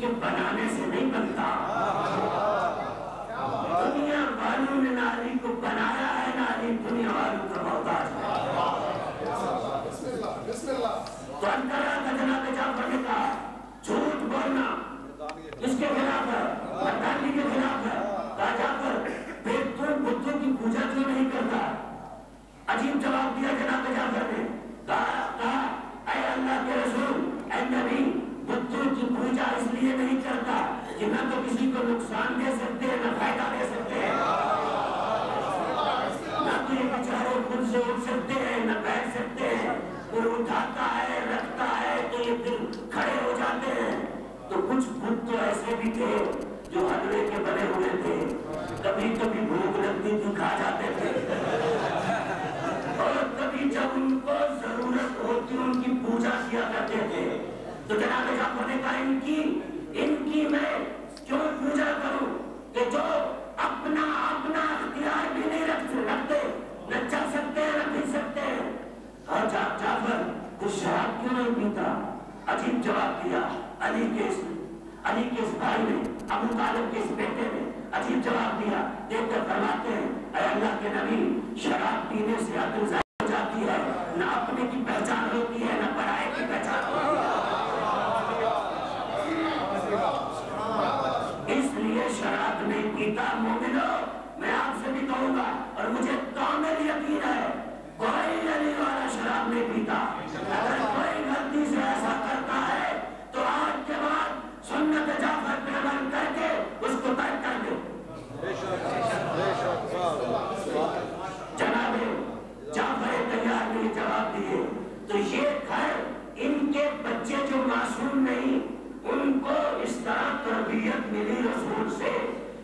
کے بنانے سے نہیں بنتا. دنیا والوں نے نہ علی کو بنایا ہے نہ علی دنیا والوں کا محتاج ہے. تو انقرہ کا جناب جعفر نے کہا جھوٹ بولنا اس کے خلاف ہے, مردانی کے خلاف ہے. کہا جعفر پھر تو بتوں کی پوجا کیوں نہیں کرتا؟ عجیب جواب دیا جناب جعفر نے. کہا اے اللہ کے رسول, اے نبی, بتوں کی پوجا اس لیے نہیں کرتا کہ نہ تو کسی کو نقصان دے سکتے ہیں نہ فائدہ دے سکتے ہیں, نہ تو یہ بیچارے خود سے اٹھ سکتے ہیں نہ بیٹھ سکتے ہیں. وہ اٹھاتا ہے رکھتا ہے تو یہ پھر کھڑے ہو جاتے ہیں. تو کچھ بت تو ایسے بھی تھے جو حلوے کے بنے ہوئے تھے, کبھی کبھی بھوک لگتی تھی کھا جاتے تھے, اور کبھی جب ان کو ضرورت ہوتی ان کی پوجا کیا کرتے تھے. تو جناب جعفر نے کہا ان کی میں کیوں پوجا کروں کہ جو اپنا اختیار بھی نہیں رکھتے, نہ چل سکتے ہیں نہ پی سکتے ہیں. اور جعفر تو شراب کیوں نہیں پیتا؟ عجیب جواب دیا علی کے اس بھائی نے, ابو طالب کے اس بیٹے نے عجیب جواب دیا. دیکھ کر فرماتے ہیں اے اللہ کے نبی, شراب پینے سے عقل ضائع ہو جاتی ہے, نہ اپنے کی پہچان ہوتی ہے نہ پرائے کی پہچان ہوتی ہے. اس لیے شراب نہیں پیتا. مومنو, میں آپ سے بھی کہوں گا اور مجھے کامل یقین ہے کوئی علی والا شراب نہیں پیتا. اگر کوئی غلطی سے ایسا کرتا ہے تو آج کے بعد سنت جعفر پہ عمل کر کے اس کو ترک کر دے. جناب جعفر طیار نے جواب دیے. تو یہ گھر ان کے بچے جو معصوم نہیں, ان کو اس طرح تربیت ملی رسول سے,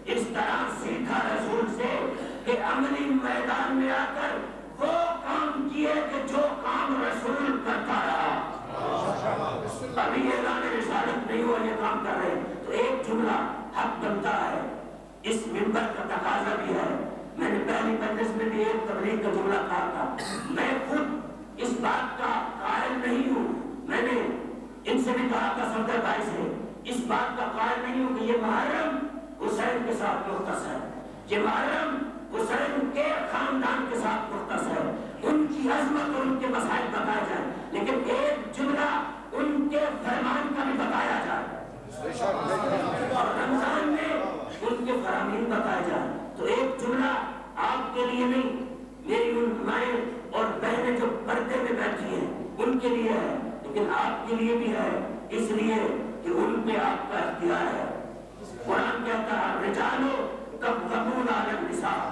اس طرح سیکھا رسول سے کہ عملی میدان میں آ کر وہ کام کیے کہ جو کام رسول کرتا رہا. ابھی اعلان رسالت نہیں ہوا, یہ کام کر رہے. تو ایک جملہ حق بنتا ہے, اس منبر کا تقاضا بھی ہے. میں نے پہلی مجلس میں بھی ایک تبلیغ کا جملہ کہا تھا. میں خود اس بات کا قائل نہیں ہوں, میں نے ان سے بھی کہا تھا صدر بھائی سے, اس بات کا قائل نہیں ہوں کہ یہ محرم حسین کے ساتھ مختص ہے, یہ محرم حسین کے خاندان کے ساتھ مختص ہے. ان کی عظمت اور ان کے مسائل بتایا جائے, لیکن ایک جملہ ان کے فرمان کا بھی بتایا جائے, اور رمضان میں ان کے فرامین بتایا جائے. تو ایک جملہ آپ کے لیے نہیں, میری ان مائیں اور بہنیں جو پردے میں بیٹھی ہیں ان کے لیے ہے, لیکن آپ کے لیے بھی ہے, اس لیے کہ ان پہ آپ کا اختیار ہے. قرآن کہتا ہے رجالو قوامون علی النساء,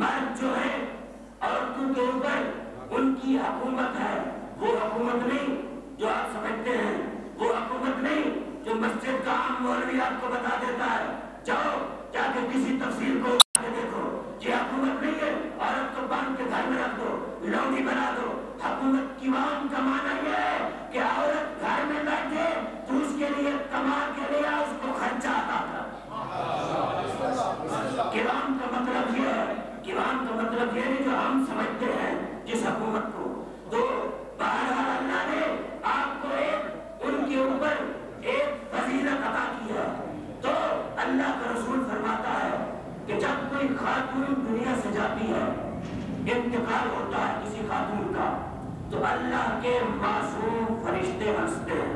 مرد جو ہے عورتوں کے اوپر ان کی حکومت ہے. وہ حکومت نہیں جو آپ سمجھتے ہیں, وہ حکومت نہیں جو مسجد کا عام مولوی آپ کو بتا دیتا ہے جاؤ جا کے کسی تفسیر کو کے دیکھو. یہ حکومت نہیں ہے عورت کو باندھ کے گھر میں رکھ دو, لونڈی بنا دو. حکومت کی عوام کا معنی یہ ہے کہ عورت گھر میں بیٹھے تو اس کے لیے کما کے لیا, اس کو خرچہ آتا تھا. قیام کا مطلب یہ ہے, قیام کا مطلب یہ نہیں جو ہم سمجھتے ہیں جس حکومت کو. تو بہرحال اللہ نے آپ کو ان کے اوپر ایک فضیلت عطا کی ہے. تو اللہ کا رسول فرماتا ہے کہ جب کوئی خاتون دنیا سے جاتی ہے, انتقال ہوتا ہے کسی خاتون کا, تو اللہ کے معصوم فرشتے ہنستے ہیں.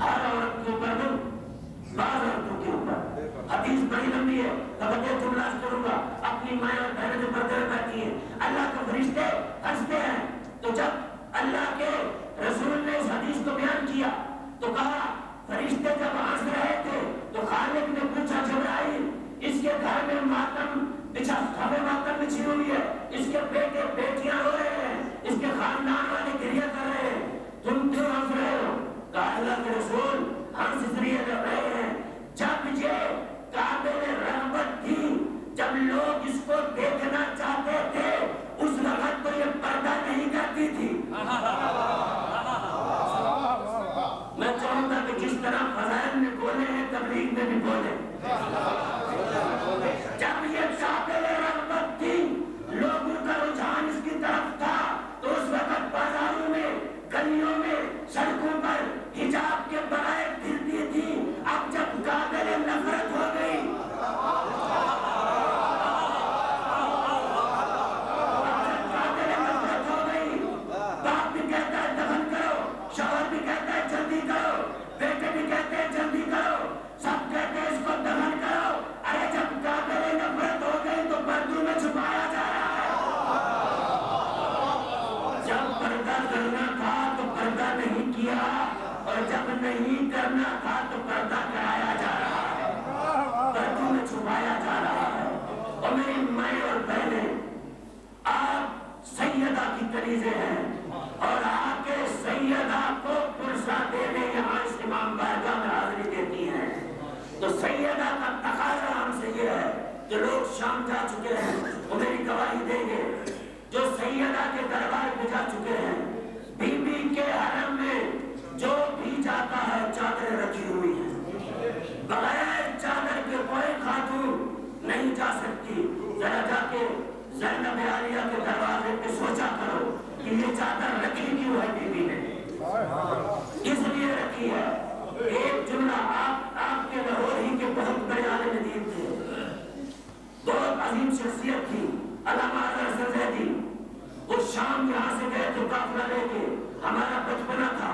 ہر عورت کے اوپر نہیں, بعض عورتوں کے اوپر. حدیث بڑی لمبی ہے, توجہ جملہ کروں گا. اپنی مائیں اور بہنیں جو پردے میں بیٹھی ہیں, اللہ کے فرشتے ہنستے ہیں. تو جب اللہ کے رسول نے اس حدیث کو بیان کیا تو کہا فرشتے جب ہنس رہے تھے تو خالق نے پوچھا جبرائیل, اس کے گھر میں ماتم بچھا, ہمیں ماتم بچھی ہوئی ہے, اس کے بیٹے بیٹیاں رو رہے ہیں, اس کے خاندان والے گریہ کر رہے ہیں, تم کیوں ہنس رہے ہو؟ کہا اللہ کے رسول ہنس اس لیے کر رہے ہیں جب یہ قابل رغبت تھی, جب لوگ اس کو دیکھنا چاہتے تھے, اس وقت تو یہ پردہ نہیں کرتی تھی. میں چاہوں گا کہ جس طرح فضائل میں بولے ہیں تبلیغ میں بھی بولے. جب یہ قابل رغبت تھی, لوگوں کا رجحان اس کی طرف تھا, تو اس وقت بازاروں میں, گلیوں میں, سڑکوں پر حجاب کے بغیر پھرتی تھی. تو سیدہ کا تقاضا ہم سے یہ ہے کہ لوگ شام جا چکے ہیں وہ میری گواہی دیں گے، جو سیدہ کے دربار پہ جا چکے ہیں، بی بی کے حرم میں جو بھی جاتا ہے چادریں رکھی ہوئی ہیں، بغیر چادر کے کوئی خاتون نہیں جا سکتی۔ ذرا جا کے زینب عالیہ کے دروازے پہ سوچا کرو کہ یہ چادر رکھی کیوں ہے بی بی نے، اس لیے رکھی ہے۔ ایک جملہ آپ کے لاہور ہی کے بہت بڑے عالم دین تھے، بہت عظیم شخصیت تھی، علامہ حسن زیدی، وہ شام یہاں سے گئے تو قافلہ لے کے، ہمارا بچپنا تھا،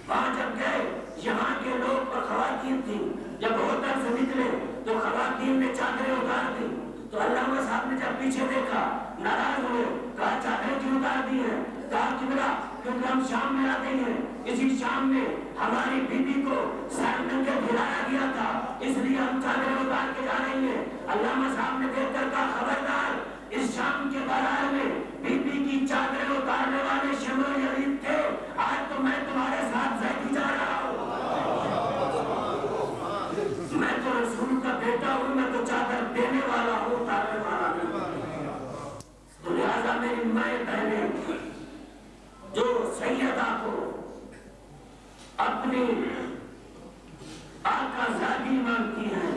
وہاں جب گئے یہاں کے لوگ اور خواتین تھی، جب ہوٹل سے نکلے تو خواتین نے چادریں اتار دی، تو علامہ صاحب نے جب پیچھے دیکھا ناراض ہوئے، کہا چادریں کیوں اتار دی ہیں؟ کہا قبلہ کیونکہ ہم شام میں آتے ہیں، اسی شام میں ہماری بی بی کو سر ننگے بھلایا گیا تھا، اس لیے ہم چادریں اتار کے جا رہی ہیں۔ علامہ صاحب نے دیکھ کر کہا خبردار، اس شام کے بازار میں بی بی کی چادریں اتارنے والے شمع یزید تھے، آج تو میں تمہارے ساتھ زیدی جا رہا ہوں، میں تو رسول کا بیٹا ہوں، میں تو چادر دینے والا ہوں، اتارنے والا نہیں۔ تو لہذا میری مائیں بہنیں جو سیدہ کو اپنی آقا زادی مانتی ہیں،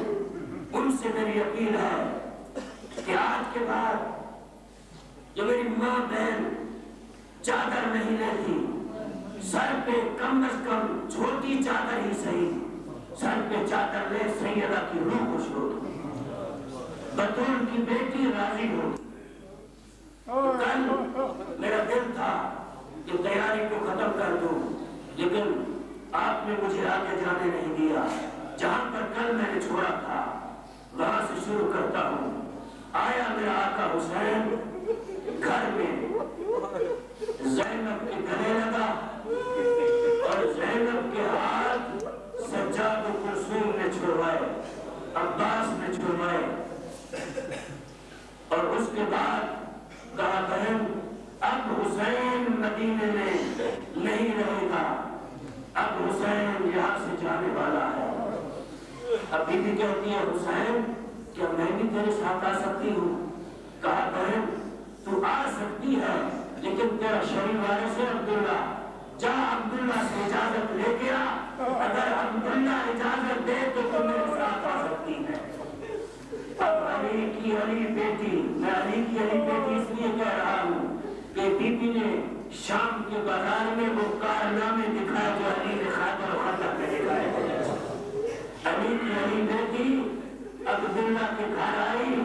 ان سے میری اپیل ہے کہ آج کے بعد جو میری ماں بہن چادر نہیں لیتی، سر پہ کم از کم چھوٹی چادر ہی صحیح سر پہ چادر لے، سیدہ کی روح خوش ہو، بطول کی بیٹی راضی ہو۔ کل میرا دل تھا کہ تیاری کو ختم کر دوں، لیکن آپ نے مجھے آگے جانے نہیں دیا، جہاں پر کل میں نے چھوڑا تھا وہاں سے شروع کرتا ہوں۔ آیا میرا آقا حسین گھر میں، زینب کے گلے لگا اور زینب کے ہاتھ سجاد و کلثوم نے چھڑوائے، عباس نے چھڑوائے، اور اس کے بعد کہا بہن اب حسین مدینے میں نہیں رہے گا، اب حسین یہاں سے جانے والا ہے۔ اب بی بی کہتی ہے حسین کیا میں بھی تیرے ساتھ آ سکتی ہوں؟ کہا بہن تو آ سکتی ہے، لیکن تیرا شرعی وارث ہے عبداللہ، جا عبداللہ سے اجازت لے کے آ، اگر عبداللہ اجازت دے تو تم میرے ساتھ آ سکتی ہے۔ اب علی کی علی بیٹی، میں علی کی علی بیٹی اس لیے کہہ رہا ہوں کہ بی بی نے شام کے بازار میں وہ کارنامے دکھائے جو علی نے خیبر و خندق میں دکھائے تھے۔ علی کی علی بیٹی عبداللہ کے گھر آئی،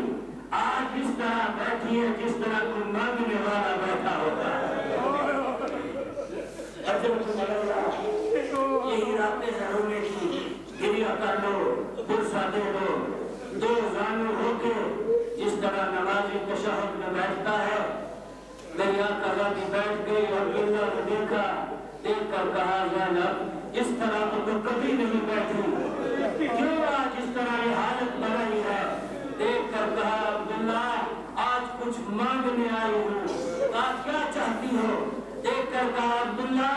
آج اس طرح بیٹھی ہے جس طرح کوئی مانگنے والا بیٹھا ہوتا ہے۔ یہی راتیں ہیں رونے کی، گریہ کر لو، برسہ دے دو، دو زانو ہو کے جس طرح نمازی تشہد میں بیٹھتا ہے۔ میری آقا راضی بیٹھ گئی اور عبداللہ نے دیکھا، دیکھ کر کہا زینب اس طرح تو میں کبھی نہیں بیٹھی، کیوں آج اس طرح یہ حالت بنائی ہے؟ دیکھ کر کہا عبداللہ آج کچھ مانگنے آئی ہوں، آج کیا چاہتی ہو؟ دیکھ کر کہا عبداللہ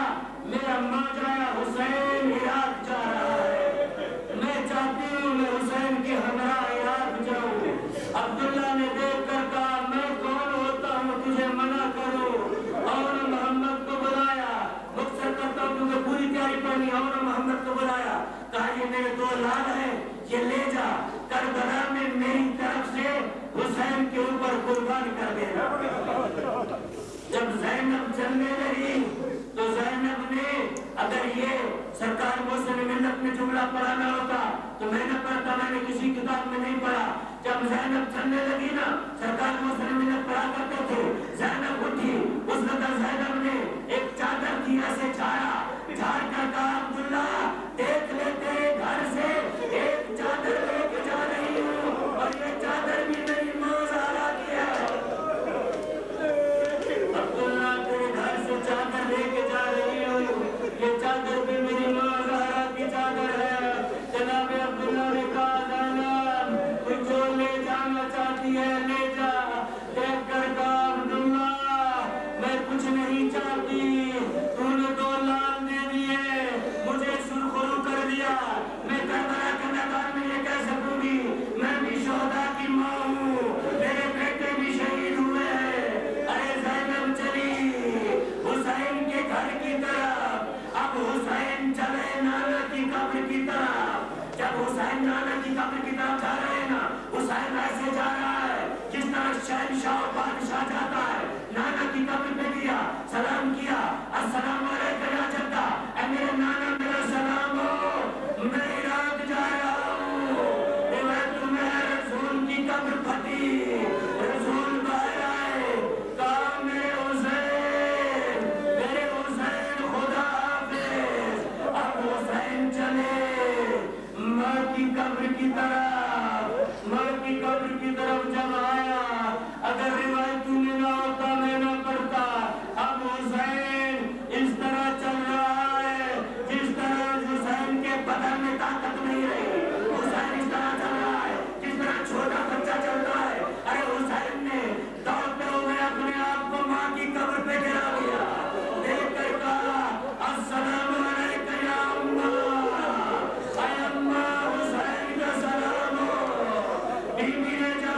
میرا ماجرا حسین عراق جا رہا ہے، میں چاہتی ہوں میں حسین کے ہمراہ عراق جاؤں۔ عبداللہ نے دیکھ کر کہا میں کون ہوتا ہوں تجھے منع کروں؟ اور محمد کو بلایا، مقصد کرتا ہوں کیونکہ پوری تیاری پڑھنی، اور محمد کو بلایا، کہا یہ میرے دو لال ہیں، یہ لے جا کربلا میں میری طرف سے حسین کے اوپر قربان کر دینا۔ جب زینب چلنے لگی تو زینب نے، اگر یہ سرکار محسن ملت میں جملہ پڑھانا ہوتا تو میں نہ پڑھتا، میں نے کسی کتاب میں نہیں پڑھا۔ جب زینب چلنے لگی نا، سرکار محسن ملت پڑھا کرتے تھے، زینب اٹھی، اس وقت زینب نے ایک چادر کی ایسے جھاڑا، جھاڑ کر کہا عبداللہ دیکھ لے تیرے گھر سے ایک چادر لے کے جا رہی ہوں، اور یہ چادر بھی میری ماں زہرا کی ہے۔ عبداللہ تیرے گھر سے چادر لے کے جا رہی ہوں، یہ چادر بھی میری ماں زہرا کی چادر ہے۔ جناب عبداللہ نے کہا زینب تو جو لے جانا چاہتی ہے لے جا۔ دیکھ کر کہا عبداللہ میں کچھ نہیں چاہتی، تو نے دو لال دے دیے، مجھے حسین نانا کی قبر کی طرف جا رہے ہیں نا، حسین ایسے جا رہا ہے جس طرح شہنشاہ اور بادشاہ جاتا ہے. نانا کی قبر پہ گیا، سلام کیا، السلام علیکم یا جدہ، اے میرے نانا میرا سلام ہو، میں عراق جا رہا ہوں. تمہیں رسول کی قبر پھٹی، رسول باہر آئے، کہا میرے حسین، میرے حسین خدا حافظ. اب حسین چلے ماں کی قبر کی طرف، ماں کی قبر کی طرف جب آیا، اگر روایتوں میں نہ ہوتا میں نہ پڑھتا. اب حسین اس طرح چل رہا ہے جس طرح حسین کے بدن میں طاقت نہیں رہی. حسین اس طرح چل رہا ہے جس طرح چھوٹا بچہ چلتا ہے. ارے حسین نے دوڑتے ہوئے اپنے آپ کو ماں کی قبر پہ گرا دیا، دیکھ کر کہا السلام علیکم یا اماں، اے اماں حسین کا سلام ہو. بیوی نے جب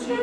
6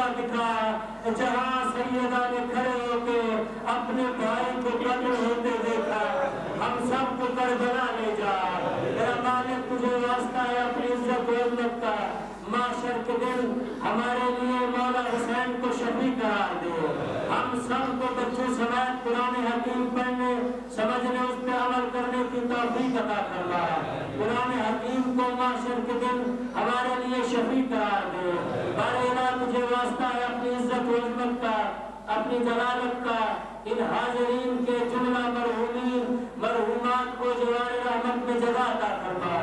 روزہ دکھا جہاں سیدہ نے کھڑے ہو کے اپنے بھائی کو قتل ہوتے دیکھا. ہم سب کو کربلا لے جا. میرا مالک تجھے واسطہ ہے اپنی عزت و عظمت کا، معاشر کے دن ہمارے لیے مولا حسین کو شفیع قرار دے. ہم سب کو بچوں سمیت قرآن حکیم پڑھنے سمجھنے اس پہ عمل کرنے کی توفیق عطا فرما. قرآن حکیم کو معاشر کے دن ہمارے لیے شفیع قرار دے. بارے الہ تجھے واسطہ ہے اپنی عزت و عظمت کا، اپنی جلالت کا، ان حاضرین کے جملہ مرحومین مرحومات کو جوار رحمت میں جگہ عطا فرما.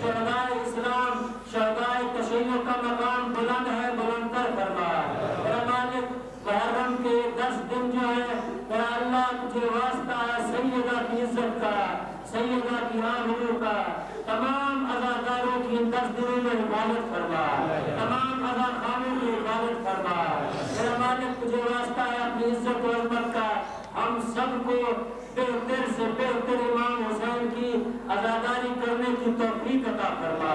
شہداء اسلام شہداء تشیع کا مقام بلند ہے، بلند تر فرما. میرا مالک محرم کے 10 دن جو ہے میرا اللہ تجھے واسطہ ہے سیدہ کی عزت کا، سیدہ کی آبرو کا، تمام اداکاروں کی ان 10 دنوں میں حفاظت فرما، تمام اداکاروں کی حفاظت فرما. میرا مالک تجھے واسطہ ہے اپنی عزت و عظمت کا ہم سب کو بہتر سے بہتر امام حسین کی عزاداری کرنے کی توفیق عطا فرما.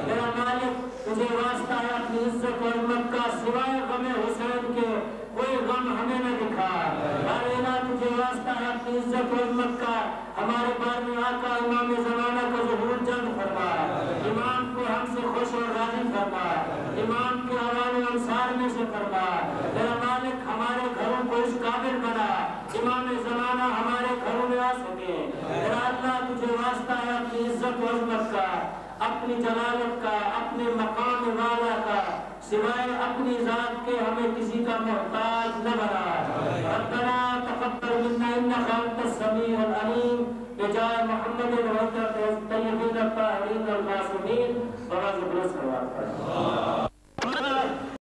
میرا مالک تجھے واسطہ ہے اپنی عزت و عظمت کا سوائے غم حسین کے کوئی غم ہمیں نہ دکھا. بارے الہ تجھے واسطہ ہے اپنی عزت و عظمت کا ہمارے بار میں آقا امام زمانہ کا ظہور جلد فرما. امام کو ہم سے خوش اور راضی فرما. امام کے حوالے انصار میں سے فرما. میرا مالک ہمارے گھروں کو اس قابل بنا امام زمانہ ہمارے گھروں میں آ سکے. میرا اللہ تجھے واسطہ ہے اپنی عزت و عظمت کا، اپنی جلالت کا، اپنے مقام والا کا، سوائے اپنی ذات کے ہمیں کسی کا محتاج نہ بنا. ربنا تقبل منا انک انت السمیع العلیم بجائے محمد و طیبین الطاہرین المعصومین.